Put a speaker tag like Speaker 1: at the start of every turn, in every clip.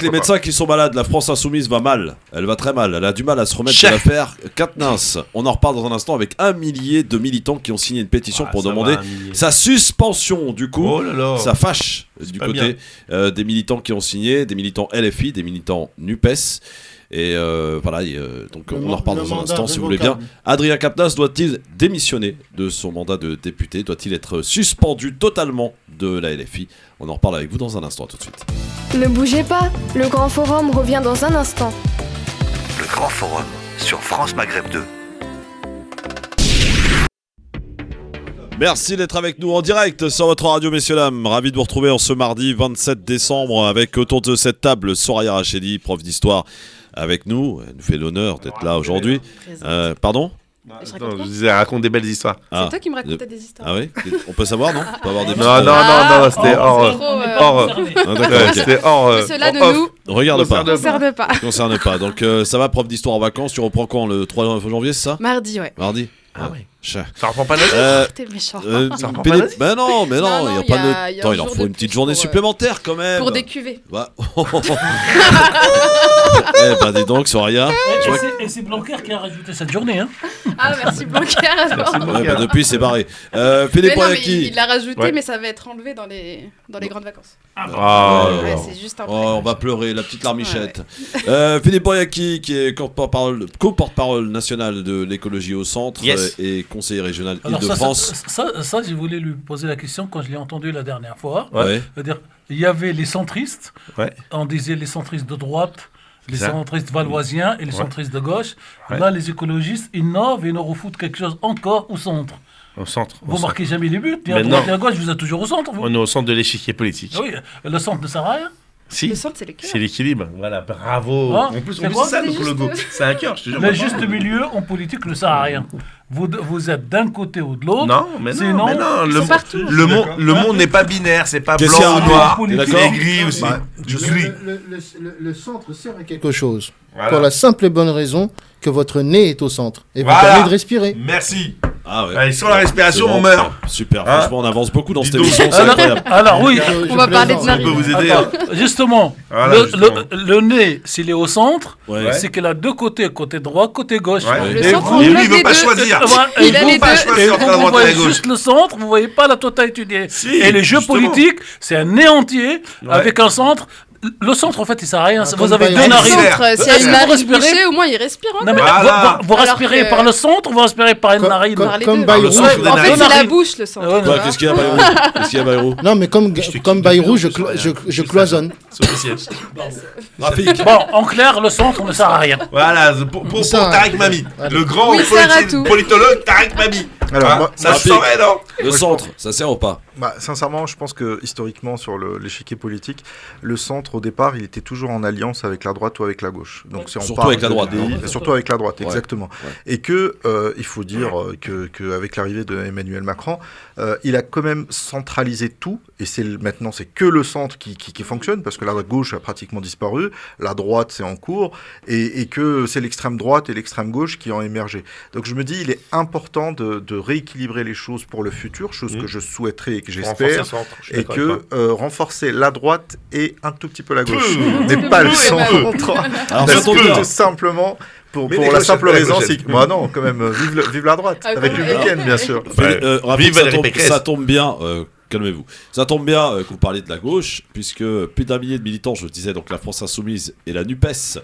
Speaker 1: les médecins qui sont malades, la France insoumise va mal. Elle va très mal. Elle a du mal à se remettre de l'affaire Quatennens. On en reparle dans un instant avec 1 millier de militants qui ont signé une pétition pour demander sa suspension. Du coup, ça fâche du côté des militants qui ont signé, des militants LFI, des militants NUPES. Et voilà, donc on en reparle dans un instant si vous voulez bien. Adrien Quatennens doit-il démissionner de son mandat de député? Doit-il être suspendu totalement de la LFI? On en reparle avec vous dans un instant, tout de suite.
Speaker 2: Ne bougez pas, le Grand Forum revient dans un instant.
Speaker 3: Le Grand Forum sur France Maghreb 2.
Speaker 1: Merci d'être avec nous en direct sur votre radio, messieurs, dames. Ravi de vous retrouver en ce mardi 27 décembre avec autour de cette table Soraya Rachedi, prof d'histoire, avec nous. Elle nous fait l'honneur d'être là aujourd'hui. Pardon ?
Speaker 4: Je disais, raconte des belles histoires.
Speaker 5: C'est toi qui me racontais des histoires.
Speaker 1: Ah oui ? On peut savoir, non ? On peut avoir des
Speaker 4: Non, c'était hors. C'était hors.
Speaker 5: Cela ne nous
Speaker 1: regarde pas.
Speaker 5: Concerne pas.
Speaker 1: Donc ça va, prof d'histoire en vacances. Tu reprends quand, le 3 janvier, c'est ça ?
Speaker 5: Mardi, ouais.
Speaker 1: Mardi ?
Speaker 4: Ah oui. Ça reprend pas notre
Speaker 5: T'es méchant.
Speaker 1: Ça reprend pas notre... Mais non, il n'y a pas de... Attends, il en faut une petite journée supplémentaire quand même.
Speaker 5: Pour des cuvées.
Speaker 1: Bah. Dis donc, Soraya.
Speaker 6: Et c'est Blanquer qui a rajouté cette journée, hein.
Speaker 5: Ah, merci Blanquer.
Speaker 1: Depuis, c'est barré.
Speaker 5: Il l'a rajouté, mais ça va être enlevé dans les grandes vacances. C'est juste un peu.
Speaker 1: On va pleurer, la petite larmichette. Philippe Boyaki, qui est co-porte-parole national de l'écologie au centre et conseiller régional Île-de-France.
Speaker 6: Ça, j'ai voulu lui poser la question quand je l'ai entendu la dernière fois.
Speaker 1: Ouais.
Speaker 6: C'est-à-dire, il y avait les centristes, on disait les centristes de droite, les centristes valoisiens et les centristes de gauche. Là, les écologistes innovent et nous refoutent quelque chose encore au centre.
Speaker 4: Au centre.
Speaker 6: Vous marquez jamais les buts. À droite et à gauche, vous êtes toujours au centre. Vous.
Speaker 4: On est au centre de l'échiquier politique.
Speaker 6: Oui, le centre ne sert à rien.
Speaker 4: Si.
Speaker 5: Le centre, c'est le cœur.
Speaker 4: C'est l'équilibre. Voilà, bravo.
Speaker 6: En
Speaker 4: plus, c'est ça notre logo. C'est un cœur, je te jure.
Speaker 6: Le juste milieu en politique ne sert à rien. Vous êtes d'un côté ou de l'autre.
Speaker 4: Non, mais non. Le monde n'est pas binaire, c'est pas blanc ou noir. Il est gris aussi.
Speaker 7: Le centre sert à quelque chose. Pour la simple et bonne raison que votre nez est au centre. Et vous permet de respirer.
Speaker 4: Merci.
Speaker 1: Ah ouais.
Speaker 4: Allez, sur la respiration, on meurt.
Speaker 1: Super, franchement, on avance beaucoup dans cette émission, c'est incroyable.
Speaker 6: Alors oui,
Speaker 5: on va parler de narine.
Speaker 4: On peut vous aider.
Speaker 6: Justement, le nez, s'il est au centre, c'est qu'il a deux côtés, côté droit, côté gauche.
Speaker 4: Et lui, il ne veut pas choisir.
Speaker 5: Il a les deux.
Speaker 6: Vous voyez juste le centre, vous ne voyez pas la totalité du nez. Et les jeux politiques, c'est un nez entier avec un centre. Le centre, en fait, il sert à rien. Vous avez deux narines.
Speaker 5: S'il y a une narine bouchée, au moins il respire.
Speaker 6: Non, mais vous respirez par le centre ou vous respirez par une narine?
Speaker 7: Comme Bayrou.
Speaker 5: En fait, c'est la bouche, le centre.
Speaker 1: Qu'est-ce qu'il y a, Bayrou?
Speaker 7: Non, mais comme Bayrou, je cloisonne.
Speaker 4: C'est officiel.
Speaker 6: Bon, en clair, le centre ne sert à rien.
Speaker 4: Voilà, pour Tarek Mami. Le grand politologue Tarek Mami.
Speaker 8: Alors,
Speaker 4: ça se saurait, non?
Speaker 1: Le centre, ça sert ou pas?
Speaker 8: Sincèrement, je pense que historiquement, sur l'échiquier politique, le centre, au départ, il était toujours en alliance avec la droite ou avec la gauche. Donc,
Speaker 1: surtout avec la droite.
Speaker 8: Surtout avec la droite, exactement. Et que, il faut dire qu'avec l'arrivée d'Emmanuel Macron, il a quand même centralisé tout. Et maintenant, c'est que le centre qui fonctionne, parce que la gauche a pratiquement disparu, la droite, c'est en cours, et que c'est l'extrême droite et l'extrême gauche qui ont émergé. Donc, je me dis, il est important de rééquilibrer les choses pour le futur, chose que je souhaiterais et que j'espère, et que renforcer la droite et un tout petit peu la gauche, mais pas le centre. Parce que tout simplement, pour la simple raison, c'est que non, quand même, vive la droite, républicaine bien sûr.
Speaker 1: Ça tombe bien. Calmez-vous. Ça tombe bien que vous parliez de la gauche, puisque plus d'1 millier de militants, je le disais, donc la France Insoumise et la NUPES,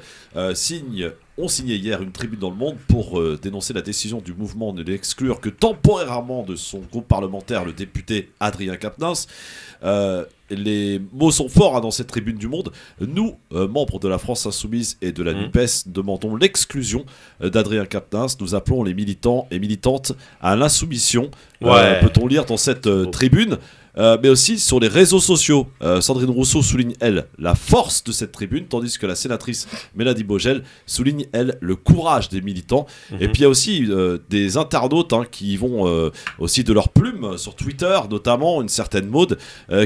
Speaker 1: ont signé hier une tribune dans Le Monde pour dénoncer la décision du mouvement de l'exclure que temporairement de son groupe parlementaire, le député Adrien Quatennens. Les mots sont forts dans cette tribune du Monde. Nous, membres de la France Insoumise et de la NUPES, demandons l'exclusion d'Adrien Quatennens. Nous appelons les militants et militantes à l'insoumission. Peut-on lire dans cette tribune, mais aussi sur les réseaux sociaux. Sandrine Rousseau souligne, elle, la force de cette tribune, tandis que la sénatrice Mélanie Vogel souligne, elle, le courage des militants. Et puis il y a aussi des internautes qui vont aussi de leur plume sur Twitter, notamment une certaine Maude,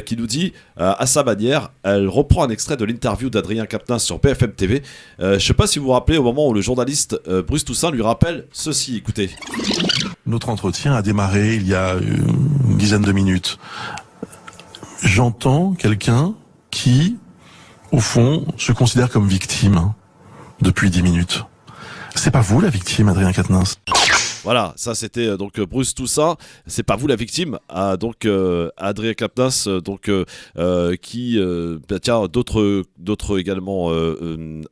Speaker 1: qui nous dit, à sa manière, elle reprend un extrait de l'interview d'Adrien Quatennens sur BFM TV. Je ne sais pas si vous vous rappelez, au moment où le journaliste Bruce Toussaint lui rappelle ceci, écoutez.
Speaker 9: Notre entretien a démarré il y a une dizaine de minutes. J'entends quelqu'un qui au fond, se considère comme victime depuis 10 minutes. C'est pas vous la victime, Adrien Quatennens.
Speaker 1: Voilà, ça c'était donc Bruce Toussaint. C'est pas vous la victime, donc Adrien Quatennens, donc qui tiens d'autres également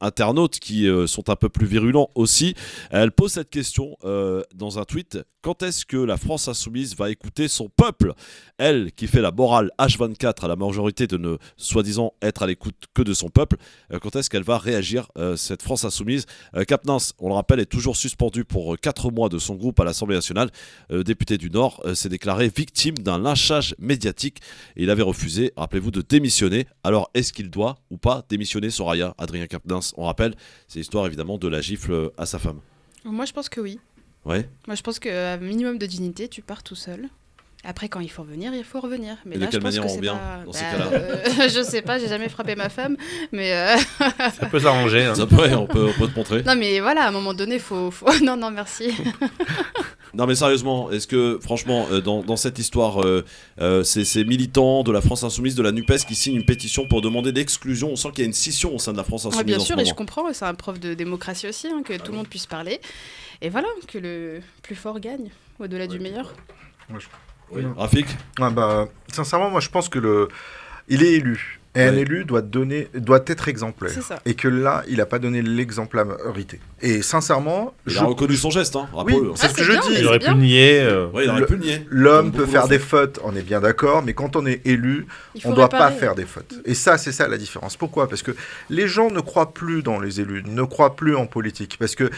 Speaker 1: internautes qui sont un peu plus virulents aussi. Elle pose cette question dans un tweet. Quand est-ce que la France insoumise va écouter son peuple? Elle, qui fait la morale H24 à la majorité de ne soi-disant être à l'écoute que de son peuple, quand est-ce qu'elle va réagir, cette France insoumise? Quatennens, on le rappelle, est toujours suspendu pour 4 mois de son groupe à l'Assemblée nationale. Député du Nord s'est déclaré victime d'un lynchage médiatique et il avait refusé, rappelez-vous, de démissionner. Alors, est-ce qu'il doit ou pas démissionner, Soraya? Adrien Quatennens, on rappelle, c'est l'histoire évidemment de la gifle à sa femme.
Speaker 5: Moi, je pense que oui.
Speaker 1: Ouais.
Speaker 5: Moi, je pense qu'à minimum de dignité, tu pars tout seul. Après, quand il faut revenir, il faut revenir. Mais
Speaker 1: et
Speaker 5: là,
Speaker 1: de quelle manière on revient dans ces cas-là?
Speaker 5: Je sais pas, j'ai jamais frappé ma femme, mais...
Speaker 4: Ça peut s'arranger. Hein.
Speaker 1: Ça peut, on peut te montrer.
Speaker 5: Non, mais voilà, à un moment donné, faut... Non, merci.
Speaker 1: Non, mais sérieusement, est-ce que, franchement, dans cette histoire, ces militants de la France Insoumise, de la NUPES, qui signent une pétition pour demander l'exclusion, on sent qu'il y a une scission au sein de la France Insoumise.
Speaker 5: Bien sûr, et je comprends, c'est un preuve de démocratie aussi, hein, que tout le monde puisse parler. Et voilà, que le plus fort gagne, au-delà du meilleur.
Speaker 1: Oui. Rafik?
Speaker 8: Sincèrement, moi je pense que il est élu. Et un élu doit être exemplaire. Et que là, il n'a pas donné l'exemplarité. Et sincèrement...
Speaker 1: Il a reconnu son geste, hein, rappelez-le.
Speaker 8: Oui, c'est ce que je dis.
Speaker 4: Il aurait pu le nier.
Speaker 1: Il aurait pu le nier.
Speaker 8: L'homme peut faire des fautes, on est bien d'accord, mais quand on est élu, on ne doit pas faire des fautes. Et ça, c'est ça la différence. Pourquoi? Parce que les gens ne croient plus dans les élus, ne croient plus en politique. Parce que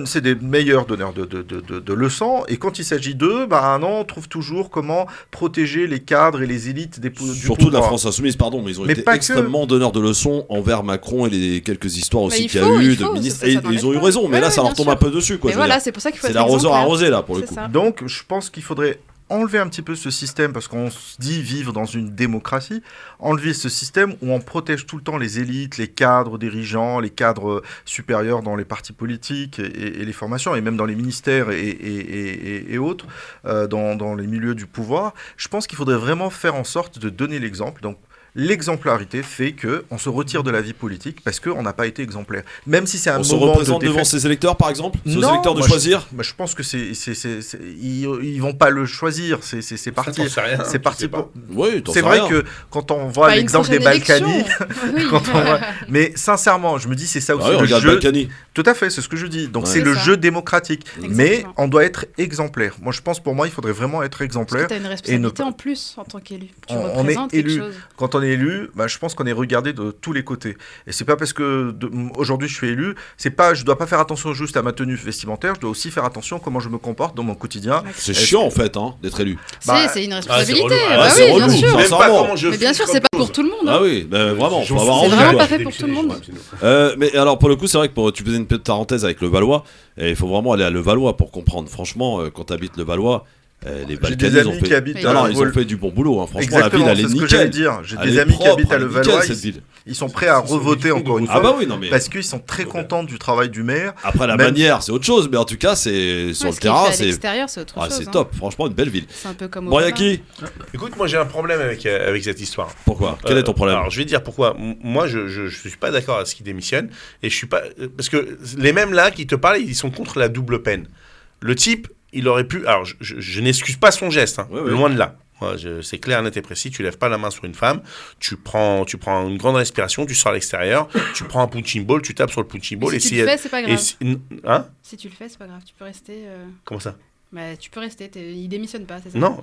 Speaker 8: c'est des meilleurs donneurs de leçons, et quand il s'agit d'eux, on trouve toujours comment protéger les cadres et les élites du pouvoir.
Speaker 1: Surtout de la France Insoumise, pardon, mais ils ont été extrêmement donneurs de leçons envers Macron et les quelques histoires aussi qu'il y a eu de ministres. Et ils ont eu raison, mais là ça leur tombe un peu dessus.
Speaker 5: Mais voilà, c'est pour ça qu'il faut être
Speaker 1: exemplaire. C'est l'arroseur arrosé là pour le coup.
Speaker 8: Donc je pense qu'il faudrait enlever un petit peu ce système, parce qu'on se dit vivre dans une démocratie, enlever ce système où on protège tout le temps les élites, les cadres dirigeants, les cadres supérieurs dans les partis politiques et les formations, et même dans les ministères et autres, dans les milieux du pouvoir. Je pense qu'il faudrait vraiment faire en sorte de donner l'exemple. Donc, l'exemplarité fait qu'on se retire de la vie politique parce qu'on n'a pas été exemplaire. Même si c'est un moment de défaite.
Speaker 1: On se représente devant ses électeurs, par exemple? Aux électeurs de choisir?
Speaker 8: Je pense que ils vont pas le choisir. C'est parti. C'est parti pour...
Speaker 1: Oui,
Speaker 8: c'est vrai que quand on voit l'exemple des Balkany, mais sincèrement, je me dis c'est ça aussi le jeu.
Speaker 1: Balkany.
Speaker 8: Tout à fait, c'est ce que je dis. Donc c'est le jeu démocratique. Exactement. Mais on doit être exemplaire. Moi, je pense, pour moi, il faudrait vraiment être exemplaire.
Speaker 5: Parce que tu as une responsabilité en plus en tant qu'élu.
Speaker 8: On est élu. Quand on est élu, je pense qu'on est regardé de tous les côtés. Et c'est pas parce que aujourd'hui je suis élu, je dois pas faire attention juste à ma tenue vestimentaire, je dois aussi faire attention à comment je me comporte dans mon quotidien.
Speaker 1: C'est chiant en fait d'être élu.
Speaker 5: C'est une responsabilité.
Speaker 1: C'est relou,
Speaker 5: bien sûr. Mais bien sûr, c'est pas pour tout le monde.
Speaker 1: Ah oui, vraiment, faut avoir envie.
Speaker 5: C'est vraiment pas fait pour tout le monde.
Speaker 1: Mais alors pour le coup, c'est vrai que tu faisais une petite parenthèse avec le Valois, et il faut vraiment aller à le Valois pour comprendre. Franchement, quand tu habites le Valois, les Balkany, ils ont fait du bon boulot. Franchement,
Speaker 8: exactement,
Speaker 1: la ville, elle est nickel.
Speaker 8: J'ai des amis qui habitent à Levallois. Ils sont prêts à revoter encore une fois. Parce qu'ils sont très contents du travail du maire.
Speaker 1: Après, la manière, c'est autre chose. Mais en tout cas, c'est sur le terrain.
Speaker 5: À l'extérieur, c'est autre chose.
Speaker 1: C'est top. Franchement, une belle ville.
Speaker 5: C'est un peu comme
Speaker 1: Boyaki.
Speaker 4: Écoute, moi, j'ai un problème avec cette histoire.
Speaker 1: Pourquoi? Quel est ton problème?
Speaker 4: Alors, je vais dire pourquoi. Moi, je suis pas d'accord à ce qu'ils démissionnent. Et je suis pas. Parce que les mêmes là qui te parlent, ils sont contre la double peine. Le type, il aurait pu... Alors, je n'excuse pas son geste, loin de là. C'est clair, net et précis, tu lèves pas la main sur une femme, tu prends une grande respiration, tu sors à l'extérieur, tu prends un punching ball, tu tapes sur le punching ball.
Speaker 5: Si tu le fais, c'est pas grave. Si tu le fais, c'est pas grave, tu peux rester...
Speaker 4: Comment ça?
Speaker 5: Tu peux rester, il démissionne pas, c'est ça?
Speaker 4: Non,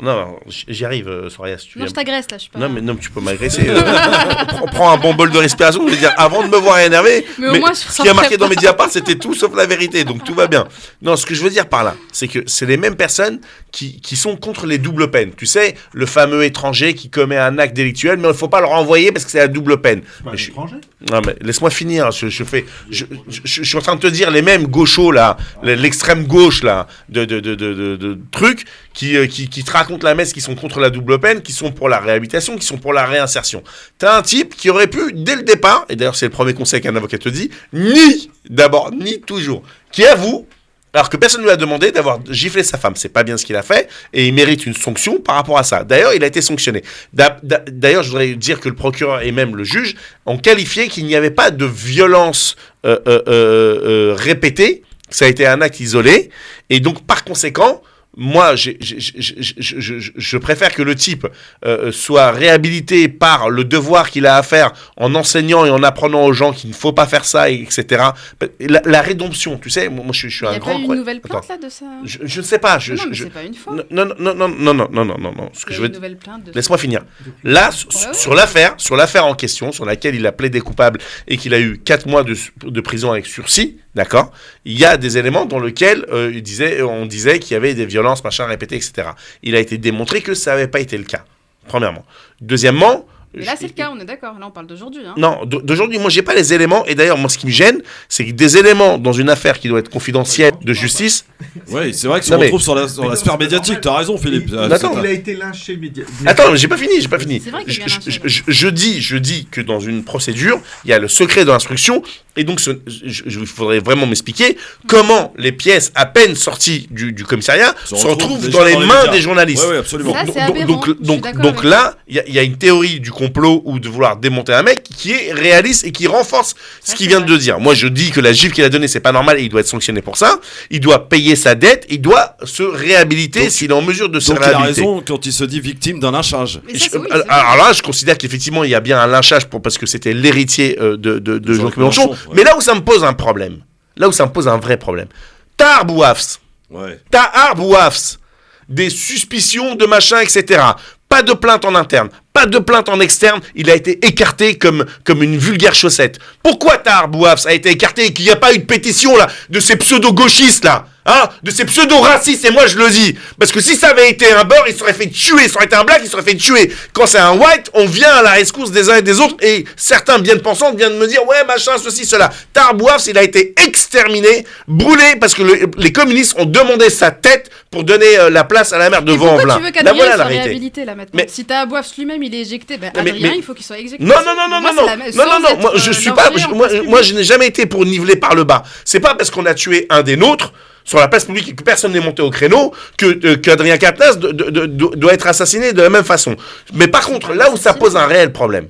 Speaker 4: j'y arrive, Soraya. Si tu
Speaker 5: je t'agresse là, je suis pas...
Speaker 4: Non, tu peux m'agresser. Prends un bon bol de respiration, je veux dire, avant de me voir énervé. Mais au moins, ce qui a marqué dans Mediapart, c'était tout sauf la vérité, donc tout va bien. Non, ce que je veux dire par là, c'est que c'est les mêmes personnes qui sont contre les doubles peines. Tu sais, le fameux étranger qui commet un acte délictuel, mais il ne faut pas le renvoyer parce que c'est la double peine.
Speaker 10: Étranger ?
Speaker 4: Non, mais laisse-moi finir. Je suis en train de te dire les mêmes gauchos là, l'extrême gauche là, de trucs qui te racontent la messe, qui sont contre la double peine, qui sont pour la réhabilitation, qui sont pour la réinsertion. T'as un type qui aurait pu, dès le départ, et d'ailleurs c'est le premier conseil qu'un avocat te dit, ni toujours, qui avoue, Alors que personne ne lui a demandé d'avoir giflé sa femme. C'est pas bien ce qu'il a fait et il mérite une sanction par rapport à ça. D'ailleurs, il a été sanctionné. D'ailleurs, je voudrais dire que le procureur et même le juge ont qualifié qu'il n'y avait pas de violence répétée. Ça a été un acte isolé. Et donc, par conséquent, moi, je préfère que le type soit réhabilité par le devoir qu'il a à faire en enseignant et en apprenant aux gens qu'il ne faut pas faire ça, etc. La rédemption, tu sais, moi je suis un grand...
Speaker 5: Il n'y a pas eu une nouvelle plainte là de ça?
Speaker 4: Je ne sais pas.
Speaker 5: Non, mais c'est pas une fois.
Speaker 4: Non. Ce que je veux... Laisse-moi finir.
Speaker 5: Là,
Speaker 4: sur l'affaire en question, sur laquelle il a plaidé coupable et qu'il a eu 4 mois de prison avec sursis, d'accord, il y a des éléments dans lesquels on disait qu'il y avait des violences, machin, répétées, etc. Il a été démontré que ça n'avait pas été le cas, premièrement. Deuxièmement...
Speaker 5: Mais là, c'est le cas, on est d'accord. Là, on parle d'aujourd'hui. Hein.
Speaker 4: Non, d'aujourd'hui, moi, j'ai pas les éléments. Et d'ailleurs, moi, ce qui me gêne, c'est que des éléments dans une affaire qui doit être confidentielle de justice...
Speaker 1: Oui, c'est vrai que ça se retrouve sur la sphère médiatique. T'as raison, Philippe.
Speaker 8: Attends, il a été lynché médiatiquement.
Speaker 4: Attends, j'ai pas fini.
Speaker 5: C'est vrai qu'il y a
Speaker 4: je dis que dans une procédure, il y a le secret de l'instruction. Et donc, il faudrait vraiment m'expliquer comment les pièces à peine sorties du commissariat se retrouvent dans les mains des journalistes.
Speaker 1: Oui, absolument.
Speaker 5: Ça, c'est aberrant.
Speaker 4: Donc là, il y a une théorie du complot ou de vouloir démonter un mec qui est réaliste et qui renforce ce qu'il vient de dire. Moi, je dis que la gifle qu'il a donnée, c'est pas normal et il doit être sanctionné pour ça. Il doit payer sa dette, il doit se réhabiliter s'il est en mesure de se réhabiliter.
Speaker 1: Donc il a raison quand il se dit victime d'un lynchage.
Speaker 4: Alors là, je considère qu'effectivement, il y a bien un lynchage parce que c'était l'héritier de Jean-Claude Mélenchon. Ouais. Mais là où ça me pose un problème, là où ça me pose un vrai problème, Tahar Bouafs, des suspicions de machin, etc. Pas de plainte en interne, pas de plainte en externe, il a été écarté comme une vulgaire chaussette. Pourquoi Tahar Bouafs a été écarté et qu'il n'y a pas eu de pétition là, de ces pseudo-gauchistes là, hein, de ces pseudo-racistes, et moi je le dis, parce que si ça avait été un beurre, il serait fait tuer, ça aurait été un black, il serait fait tuer. Quand c'est un white, on vient à la rescousse des uns et des autres, et certains bien pensants viennent de me dire, ouais, machin, ceci, cela. Tahar Bouafs, il a été exterminé, brûlé, parce que les communistes ont demandé sa tête pour donner la place à la mère de Vaux-en-Velin.
Speaker 5: Pourquoi tu veux qu'Adrien soit réhabilité là maintenant? Mais si Tahar Bouafs lui-même il est éjecté, Adrien il faut qu'il soit éjecté.
Speaker 4: Non, moi je suis pas, moi je n'ai jamais été pour niveler par le bas. C'est pas parce qu'on a tué un des nôtres sur la place publique et que personne n'est monté au créneau qu'Adrien Quatennens doit être assassiné de la même façon. Mais par contre, là où ça pose un réel problème,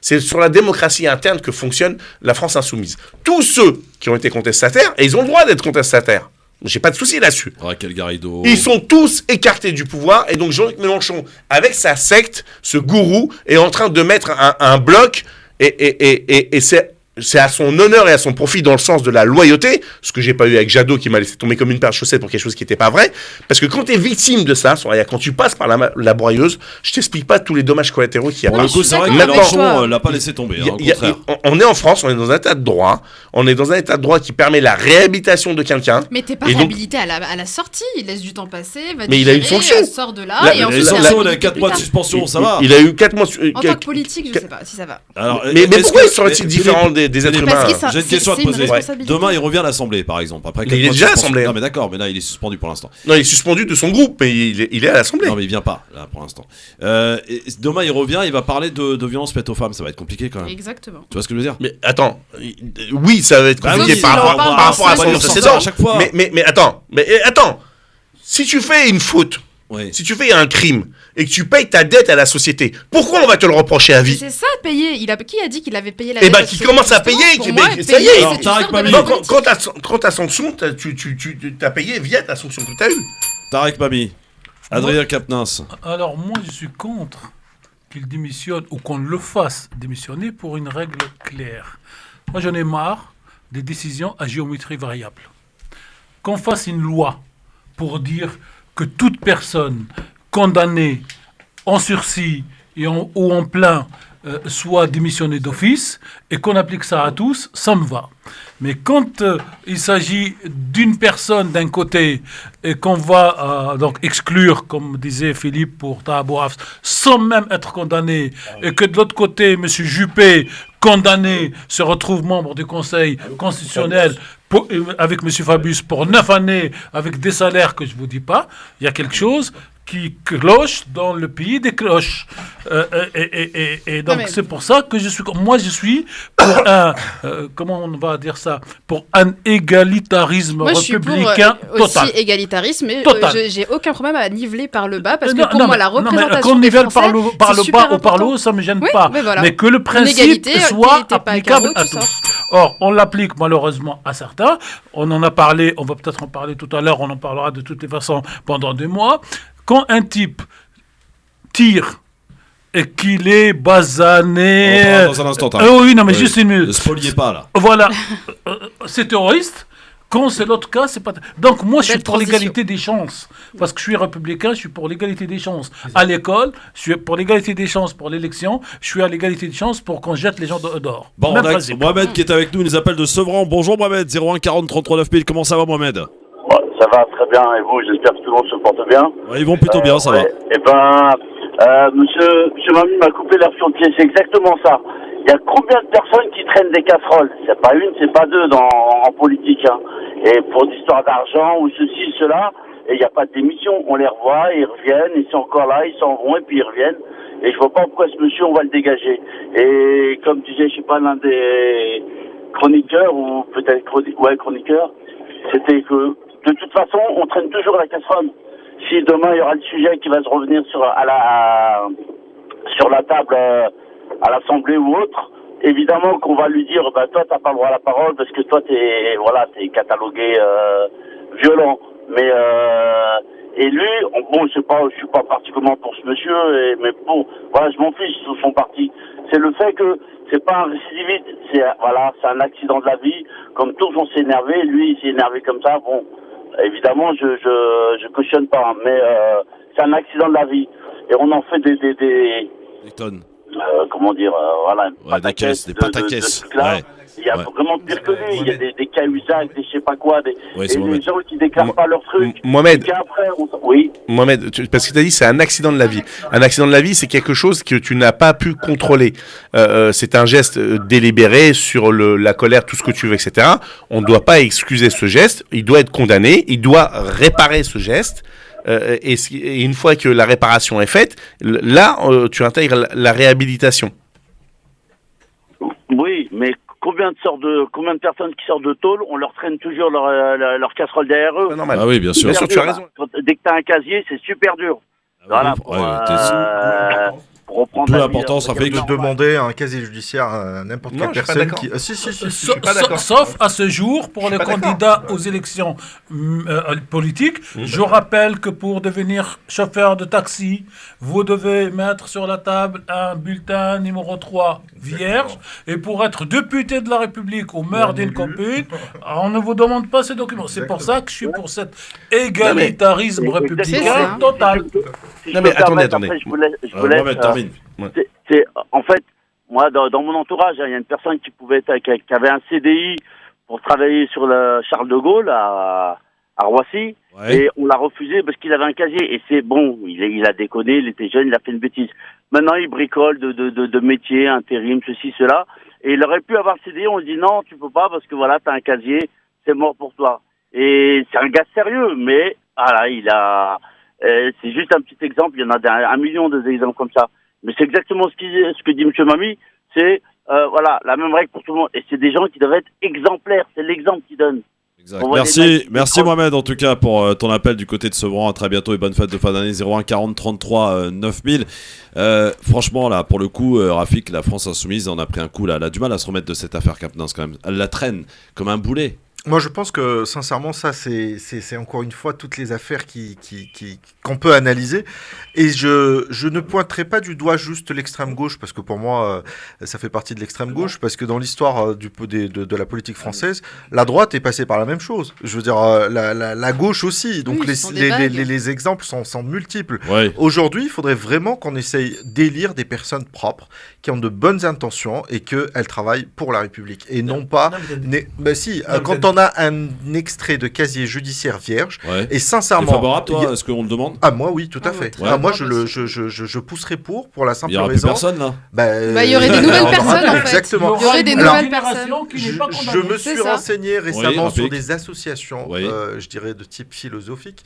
Speaker 4: c'est sur la démocratie interne que fonctionne la France insoumise. Tous ceux qui ont été contestataires, et ils ont le droit d'être contestataires, j'ai pas de souci là-dessus.
Speaker 1: Raquel Garrido.
Speaker 4: Ils sont tous écartés du pouvoir et donc Jean-Luc Mélenchon, avec sa secte, ce gourou, est en train de mettre un bloc et c'est à son honneur et à son profit dans le sens de la loyauté, ce que j'ai pas eu avec Jadot qui m'a laissé tomber comme une paire de chaussettes pour quelque chose qui n'était pas vrai, parce que quand tu es victime de ça, quand tu passes par la broyeuse, je t'explique pas tous les dommages collatéraux qu'il y a.
Speaker 1: Pour le coup, c'est vrai que Mélenchon l'a pas laissé tomber, au contraire.
Speaker 4: On est en France, on est dans un état de droit, qui permet la réhabilitation de quelqu'un.
Speaker 5: Mais t'es pas réhabilité à la sortie, il laisse du temps passer,
Speaker 4: mais il a une sanction.
Speaker 5: Sort de là, et ensuite
Speaker 1: il a 4 mois de suspension, ça va.
Speaker 4: Il a eu 4 mois.
Speaker 5: En tant que politique, je sais pas si ça va.
Speaker 4: Mais pourquoi il serait-il différent des êtres humains?
Speaker 1: J'ai une question à te poser. Demain, il revient à l'Assemblée, par exemple. Après,
Speaker 4: il est déjà à l'Assemblée.
Speaker 1: Non, mais d'accord, mais là, il est suspendu pour l'instant.
Speaker 4: Non, il est suspendu de son groupe, mais il est à l'Assemblée.
Speaker 1: Non, mais il vient pas, là, pour l'instant. Demain, il revient, il va parler de violences faites aux femmes. Ça va être compliqué, quand même.
Speaker 5: Exactement.
Speaker 1: Tu vois ce que je veux dire?
Speaker 4: Mais attends, oui, ça va être compliqué par rapport à son précédent. Mais attends, si tu fais une faute, si tu fais un crime et que tu payes ta dette à la société, pourquoi on va te le reprocher à vie?
Speaker 5: C'est ça, payer. Qui a dit qu'il avait payé la dette?
Speaker 4: Eh ben, qui commence à payer.
Speaker 5: Ça y est.
Speaker 4: Quand ta sanction, tu as payé via ta sanction que tu as eue.
Speaker 1: Tarek Mami, Adrien Quatennens.
Speaker 6: Alors, moi, je suis contre qu'il démissionne ou qu'on le fasse démissionner pour une règle claire. Moi, j'en ai marre des décisions à géométrie variable. Qu'on fasse une loi pour dire que toute personne condamnée en sursis ou en plein soit démissionnée d'office et qu'on applique ça à tous, ça me va. Mais quand il s'agit d'une personne d'un côté et qu'on va donc exclure, comme disait Philippe pour Tahar Bouafs, sans même être condamné, et que de l'autre côté, M. Juppé, condamné, se retrouve membre du Conseil constitutionnel avec M. Fabius pour 9 années, avec des salaires que je ne vous dis pas, il y a quelque chose qui cloche dans le pays des cloches. Et donc, c'est pour ça que je suis pour un, comment on va dire ça, pour un égalitarisme républicain
Speaker 5: total. Moi, je suis pour aussi égalitarisme, mais j'ai aucun problème à niveler par le bas, parce que pour moi, la représentation
Speaker 6: qu'on nivelle
Speaker 5: par
Speaker 6: le bas ou par le haut, ça me gêne pas. Mais que le principe soit applicable à tous. Or, on l'applique malheureusement à certains. On en a parlé, on va peut-être en parler tout à l'heure, on en parlera de toutes les façons pendant 2 mois. Quand un type tire et qu'il est basané...
Speaker 1: On va dans un instant.
Speaker 6: Oui, non, mais juste une minute.
Speaker 1: Ne spoliez pas, là.
Speaker 6: Voilà. C'est terroriste. Quand c'est l'autre cas, c'est pas... Donc moi, je suis pour l'égalité des chances. Parce que je suis républicain, je suis pour l'égalité des chances. À l'école, je suis pour l'égalité des chances pour l'élection. Je suis à l'égalité des chances pour qu'on jette les gens dehors.
Speaker 1: Bon, on a Mohamed qui est avec nous, il nous appelle de Sevran. Bonjour Mohamed, 01 40 33 9000. Comment ça va Mohamed?
Speaker 10: Ça va très bien, et vous? J'espère que tout le monde se porte bien.
Speaker 1: Ouais, ils vont plutôt bien, ça va.
Speaker 10: Eh ben, monsieur Mamie m'a coupé l'air sur le pied, c'est exactement ça. Il y a combien de personnes qui traînent des casseroles? C'est pas une, c'est pas deux en politique. Hein. Et pour l'histoire d'argent ou ceci, cela, et il n'y a pas de démission. On les revoit, ils reviennent, ils sont encore là, ils s'en vont et puis ils reviennent. Et je vois pas pourquoi ce monsieur, on va le dégager. Et comme disait, je sais pas, l'un des chroniqueurs, ou peut-être chroniqueur, c'était que de toute façon, on traîne toujours la casserole. Si demain il y aura le sujet qui va se revenir sur la table à l'Assemblée ou autre, évidemment qu'on va lui dire, bah toi t'as pas le droit à la parole parce que toi t'es catalogué violent. Mais et lui, bon, je suis pas particulièrement pour ce monsieur, mais bon, voilà, je m'en fiche sur son parti. C'est le fait que c'est pas un récidiviste, c'est un accident de la vie. Comme tous on s'est énervé, lui il s'est énervé comme ça. Bon, évidemment je cautionne pas, mais c'est un accident de la vie et on en fait des
Speaker 1: tonnes.
Speaker 10: Comment dire, voilà.
Speaker 1: Ouais, des caisses, des pâtes à caisse.
Speaker 10: Ouais. Il y a vraiment pire que lui. Il y a des cahuzacs, des je sais pas quoi, et les gens qui déclarent pas leur truc.
Speaker 4: Mohamed.
Speaker 10: Oui.
Speaker 4: Mohamed, parce que tu as dit c'est un accident de la vie. Un accident de la vie, c'est quelque chose que tu n'as pas pu contrôler. C'est un geste délibéré sur la colère, tout ce que tu veux, etc. On ne doit pas excuser ce geste. Il doit être condamné. Il doit réparer ce geste. Et une fois que la réparation est faite, là, tu intègres la réhabilitation.
Speaker 10: Oui, mais combien de personnes qui sortent de tôle, on leur traîne toujours leur casserole derrière eux.
Speaker 4: Normal.
Speaker 1: Ah oui, bien sûr.
Speaker 4: Tu as raison.
Speaker 10: Dès que tu as un casier, c'est super dur. Voilà.
Speaker 1: Pour reprendre l'importance, ça fait
Speaker 8: de demander un casier judiciaire à n'importe quelle personne qui...
Speaker 6: Sauf à ce jour, pour les candidats aux élections politiques, je rappelle que pour devenir chauffeur de taxi, vous devez mettre sur la table un bulletin numéro 3 vierge, et pour être député de la République ou maire d'une commune, on ne vous demande pas ces documents. C'est pour ça que je suis pour cet égalitarisme républicain total.
Speaker 10: Non mais attendez. Je vous laisse en fait, moi, dans mon entourage, il y a une personne qui avait un CDI pour travailler sur le Charles de Gaulle à Roissy, et on l'a refusé parce qu'il avait un casier. Et c'est bon, il a déconné, il était jeune, il a fait une bêtise. Maintenant, il bricole de métiers, intérim, ceci, cela. Et il aurait pu avoir le CDI, on lui dit non, tu peux pas parce que voilà, t'as un casier, c'est mort pour toi. Et c'est un gars sérieux, mais voilà, c'est juste un petit exemple, il y en a 1 million d'exemples comme ça. Mais c'est exactement ce que dit M. Mamie, c'est la même règle pour tout le monde. Et c'est des gens qui doivent être exemplaires, c'est l'exemple qu'ils donnent.
Speaker 1: Merci Mohamed en tout cas pour ton appel du côté de Sevran. À très bientôt et bonne fête de fin d'année. 01 40 33 9000. Franchement là pour le coup Rafik, la France Insoumise en a pris un coup là. Elle a du mal à se remettre de cette affaire Capnance quand même. Elle la traîne comme un boulet.
Speaker 8: Moi, je pense que, sincèrement, ça, c'est encore une fois toutes les affaires qu'on peut analyser. Et je ne pointerai pas du doigt juste l'extrême gauche, parce que pour moi, ça fait partie de l'extrême gauche, parce que dans l'histoire de la politique française, la droite est passée par la même chose. Je veux dire, la gauche aussi. Donc, les exemples sont multiples.
Speaker 1: Ouais.
Speaker 8: Aujourd'hui, il faudrait vraiment qu'on essaye d'élire des personnes propres, qui ont de bonnes intentions et qu'elles travaillent pour la République. Et non pas... Quand on on a un extrait de casier judiciaire vierge.
Speaker 1: Ouais.
Speaker 8: Et sincèrement...
Speaker 1: T'es favorable, toi, est-ce qu'on le demande?
Speaker 8: Ah, moi, oui, tout à fait.
Speaker 1: Ouais.
Speaker 8: Moi, je pousserai pour la simple raison...
Speaker 1: Il n'y aura plus personne, là.
Speaker 5: Il y aurait des nouvelles personnes, en fait.
Speaker 8: Exactement.
Speaker 5: Il y aurait des nouvelles personnes.
Speaker 8: Je me suis renseigné récemment sur des associations, je dirais, de type philosophique.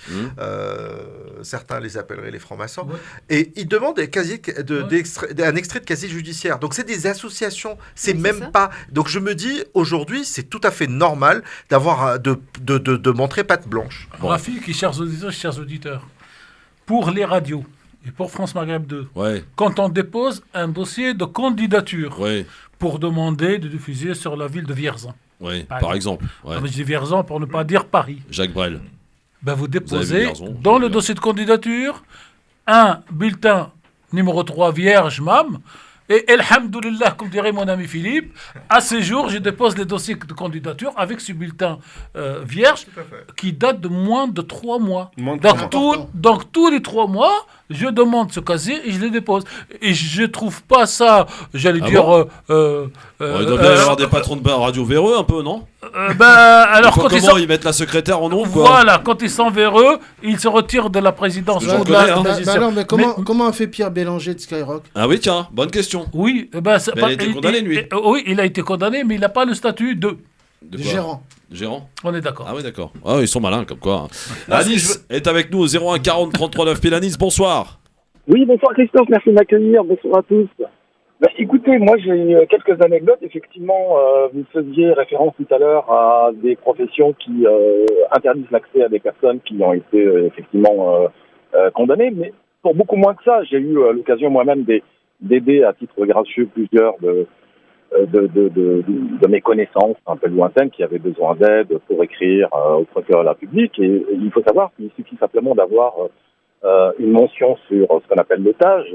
Speaker 8: Certains les appelleraient les francs-maçons. Et ils demandent un extrait de casier judiciaire. Donc, c'est des associations. C'est même pas... Donc, je me dis, aujourd'hui, c'est tout à fait normal d'avoir de montrer patte blanche.
Speaker 6: Rafik, chers auditeurs, pour les radios et pour France Maghreb 2, quand on dépose un dossier de candidature pour demander de diffuser sur la ville de Vierzon,
Speaker 1: par exemple.
Speaker 6: Je dis Vierzon pour ne pas dire Paris.
Speaker 1: Jacques Brel.
Speaker 6: Vous déposez dans le dossier de candidature un bulletin numéro 3 vierge, MAM. Et alhamdoulilah, comme dirait mon ami Philippe, à ce jour, je dépose les dossiers de candidature avec ce bulletin vierge qui date de moins de 3 mois. Donc tous les 3 mois, je demande ce casier et je le dépose. Et je trouve pas ça, j'allais dire...
Speaker 1: Bon il doit bien y avoir des patrons de radio véreux un peu, non?
Speaker 6: Alors
Speaker 1: comment ils mettent la secrétaire en ombre, quoi.
Speaker 6: Voilà, quand ils sont véreux, ils se retirent de la présidence.
Speaker 7: Mais comment a fait Pierre Bélanger de Skyrock?
Speaker 1: Ah oui, tiens, bonne question.
Speaker 6: Oui,
Speaker 1: il a été condamné, lui.
Speaker 6: Oui, il a été condamné, mais il n'a pas le statut de
Speaker 7: gérant.
Speaker 6: On est d'accord.
Speaker 1: Ah oui, d'accord. Ah, ils sont malins, comme quoi. Anis est avec nous au 01 40 33 9 000. Anis, bonsoir.
Speaker 11: Oui, bonsoir Christophe, merci de m'accueillir. Bonsoir à tous. Écoutez, moi j'ai quelques anecdotes. Effectivement, vous faisiez référence tout à l'heure à des professions qui interdisent l'accès à des personnes qui ont été effectivement condamnées. Mais pour beaucoup moins que ça, j'ai eu l'occasion moi-même d'aider à titre gracieux plusieurs de mes connaissances un peu lointaines qui avaient besoin d'aide pour écrire au procureur de la République. Et il faut savoir qu'il suffit simplement d'avoir une mention sur ce qu'on appelle l'otage,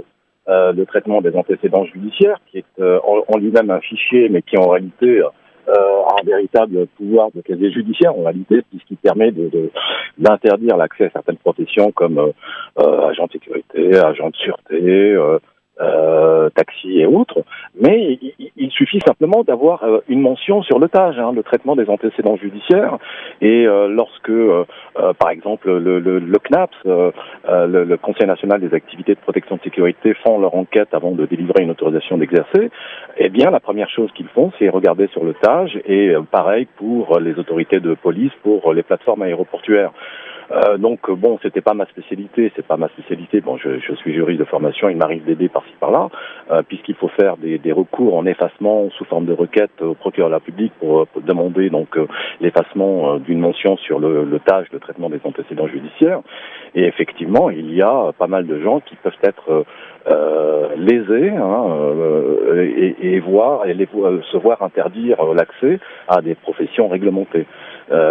Speaker 11: le traitement des antécédents judiciaires, qui est en lui-même un fichier, mais qui en réalité a un véritable pouvoir de casier judiciaire, en réalité, puisqu'il permet d'interdire l'accès à certaines professions comme agent de sécurité, agent de sûreté, taxi et autres, mais il suffit simplement d'avoir une mention sur l'otage, le traitement des antécédents judiciaires, et lorsque, par exemple, le CNAPS, le Conseil national des activités de protection de sécurité, font leur enquête avant de délivrer une autorisation d'exercer, eh bien, la première chose qu'ils font, c'est regarder sur l'otage, et pareil pour les autorités de police, pour les plateformes aéroportuaires. Donc bon, c'est pas ma spécialité. Bon, je suis juriste de formation, il m'arrive d'aider par-ci par-là, puisqu'il faut faire des recours en effacement sous forme de requête au procureur de la République pour demander donc l'effacement d'une mention sur le TAJ, le traitement des antécédents judiciaires. Et effectivement, il y a pas mal de gens qui peuvent être lésés et se voir interdire l'accès à des professions réglementées.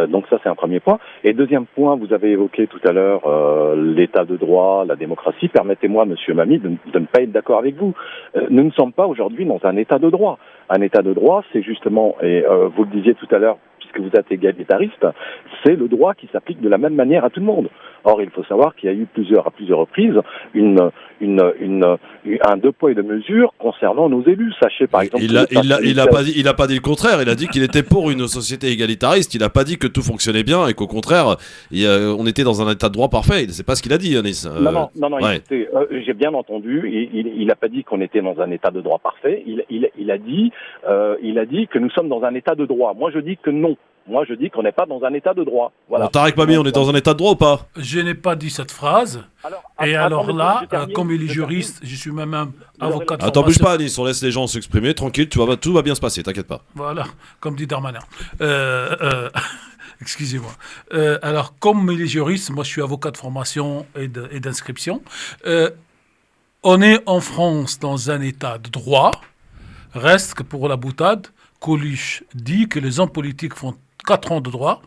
Speaker 11: Donc ça, c'est un premier point. Et deuxième point, vous avez évoqué tout à l'heure l'état de droit, la démocratie. Permettez-moi, monsieur Mami, de ne pas être d'accord avec vous. Nous ne sommes pas aujourd'hui dans un état de droit. Un état de droit, c'est justement, et vous le disiez tout à l'heure, puisque vous êtes égalitariste, c'est le droit qui s'applique de la même manière à tout le monde. Or, il faut savoir qu'il y a eu à plusieurs reprises un deux poids et deux mesures concernant nos élus. Sachez par exemple.
Speaker 1: Il a pas dit le contraire. Il a dit qu'il était pour une société égalitariste. Il n'a pas dit que tout fonctionnait bien et qu'au contraire, on était dans un état de droit parfait. C'est pas ce qu'il a dit, Anis.
Speaker 11: Non. Ouais. Écoutez, j'ai bien entendu. Il n'a pas dit qu'on était dans un état de droit parfait. Il a dit que nous sommes dans un état de droit. Moi, je dis que non. Moi, je dis qu'on n'est pas dans un état de droit. Voilà.
Speaker 1: Tarek Mami, on est dans un état de droit ou pas?
Speaker 6: Je n'ai pas dit cette phrase. Alors là, comme il est juriste, je suis même un avocat de formation.
Speaker 1: Attends, bouge pas, Anis, on laisse les gens s'exprimer, tranquille, tout va bien se passer, t'inquiète pas.
Speaker 6: Voilà, comme dit Darmanin. Excusez-moi. Alors, comme il est juriste, moi je suis avocat de formation et d'inscription. On est en France dans un état de droit. Reste que pour la boutade, Coluche dit que les hommes politiques font 4 ans de droit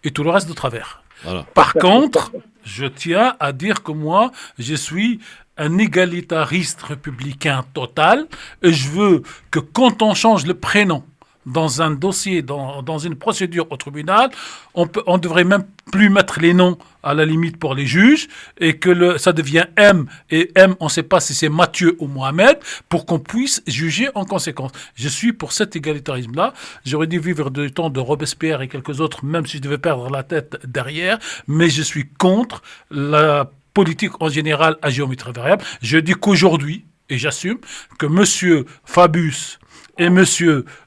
Speaker 6: et tout le reste de travers.
Speaker 1: Voilà.
Speaker 6: Par contre, je tiens à dire que moi, je suis un égalitariste républicain total et je veux que quand on change le prénom dans un dossier, dans une procédure au tribunal, on devrait même plus mettre les noms à la limite pour les juges, et que ça devient M, et M, on ne sait pas si c'est Mathieu ou Mohamed, pour qu'on puisse juger en conséquence. Je suis pour cet égalitarisme-là. J'aurais dû vivre du temps de Robespierre et quelques autres, même si je devais perdre la tête derrière, mais je suis contre la politique en général à géométrie variable. Je dis qu'aujourd'hui, et j'assume, que M. Fabius et M.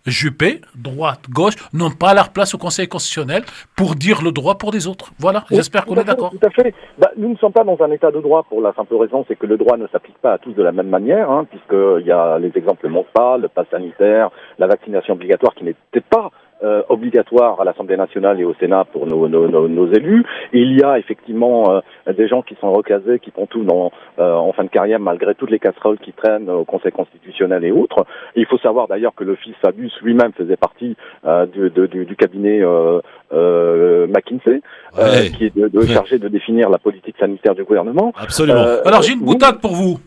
Speaker 6: Juppé, droite, gauche, n'ont pas leur place au Conseil constitutionnel pour dire le droit pour les autres. Voilà, j'espère qu'on est d'accord.
Speaker 11: Tout à fait. Nous ne sommes pas dans un état de droit pour la simple raison, c'est que le droit ne s'applique pas à tous de la même manière, puisqu'il y a les exemples montrent pas, le pass sanitaire, la vaccination obligatoire qui n'était pas obligatoire à l'Assemblée nationale et au Sénat pour nos élus. Il y a effectivement des gens qui sont recasés, qui font tout en fin de carrière malgré toutes les casseroles qui traînent au Conseil constitutionnel et autres. Il faut savoir d'ailleurs que le fils Fabius lui-même faisait partie du cabinet McKinsey, qui est chargé de définir la politique sanitaire du gouvernement.
Speaker 1: Absolument.
Speaker 6: Alors j'ai une boutade pour vous.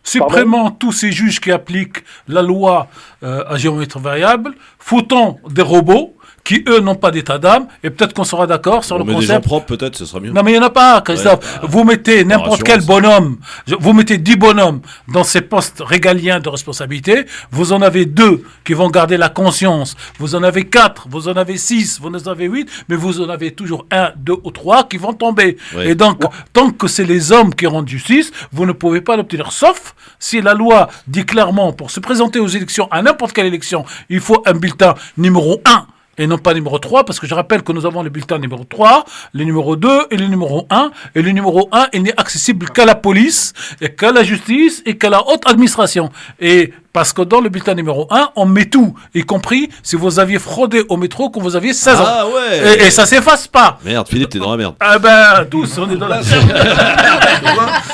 Speaker 6: Supprimons tous ces juges qui appliquent la loi à géométrie variable, foutons des robots qui, eux, n'ont pas d'état d'âme, et peut-être qu'on sera d'accord sur le concept.
Speaker 1: Mais des gens propres, peut-être, ce sera mieux.
Speaker 6: Non, mais il n'y en a pas, Christophe. Ouais, vous mettez n'importe quel bonhomme, vous mettez 10 bonhommes dans ces postes régaliens de responsabilité, vous en avez 2 qui vont garder la conscience, vous en avez 4, vous en avez 6, vous en avez 8, mais vous en avez toujours 1, 2 ou 3 qui vont tomber. Oui. Et donc, tant que c'est les hommes qui rendent justice, vous ne pouvez pas l'obtenir, sauf si la loi dit clairement, pour se présenter aux élections, à n'importe quelle élection, il faut un bulletin numéro 1, et non pas numéro 3, parce que je rappelle que nous avons le bulletin numéro 3, le numéro 2 et le numéro 1. Et le numéro 1, il n'est accessible qu'à la police, et qu'à la justice, et qu'à la haute administration. Et parce que dans le bulletin numéro 1, on met tout, y compris si vous aviez fraudé au métro quand vous aviez 16 ans.
Speaker 1: Ah ouais.
Speaker 6: Et ça s'efface pas.
Speaker 1: Merde, Philippe, t'es dans la merde.
Speaker 6: Ah ben, tous, on est dans la merde.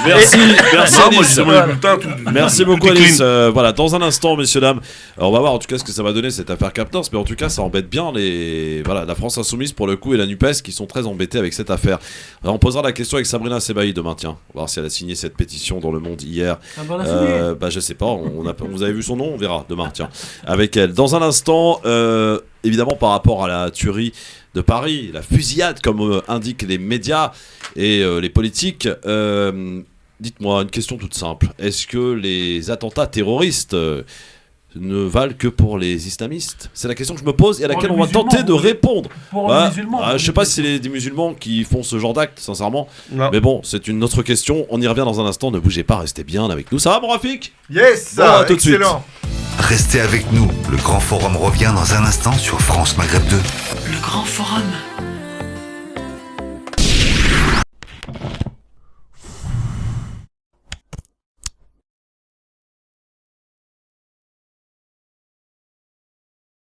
Speaker 1: Merci Alice. Merci beaucoup Alice. Voilà, dans un instant, messieurs, dames, on va voir en tout cas ce que ça va donner cette affaire Capnors, mais en tout cas, ça embête bien la France Insoumise pour le coup et la NUPES qui sont très embêtés avec cette affaire. Alors, on posera la question avec Sabrina Sebaï demain, tiens. On va voir si elle a signé cette pétition dans Le Monde hier. Je sais pas, vous avez vu son nom, on verra demain, tiens, avec elle. Dans un instant, évidemment, par rapport à la tuerie de Paris, la fusillade, comme indiquent les médias et les politiques, dites-moi une question toute simple. Est-ce que les attentats terroristes ne valent que pour les islamistes? C'est la question que je me pose et à laquelle on va tenter de répondre.
Speaker 6: Les musulmans,
Speaker 1: je sais pas si c'est des musulmans qui font ce genre d'acte, sincèrement. Non. Mais bon, c'est une autre question. On y revient dans un instant. Ne bougez pas, restez bien avec nous. Ça va, mon Rafik?
Speaker 8: Yes,
Speaker 1: bon, tout de suite.
Speaker 3: Restez avec nous. Le Grand Forum revient dans un instant sur France Maghreb 2.
Speaker 12: Le Grand Forum.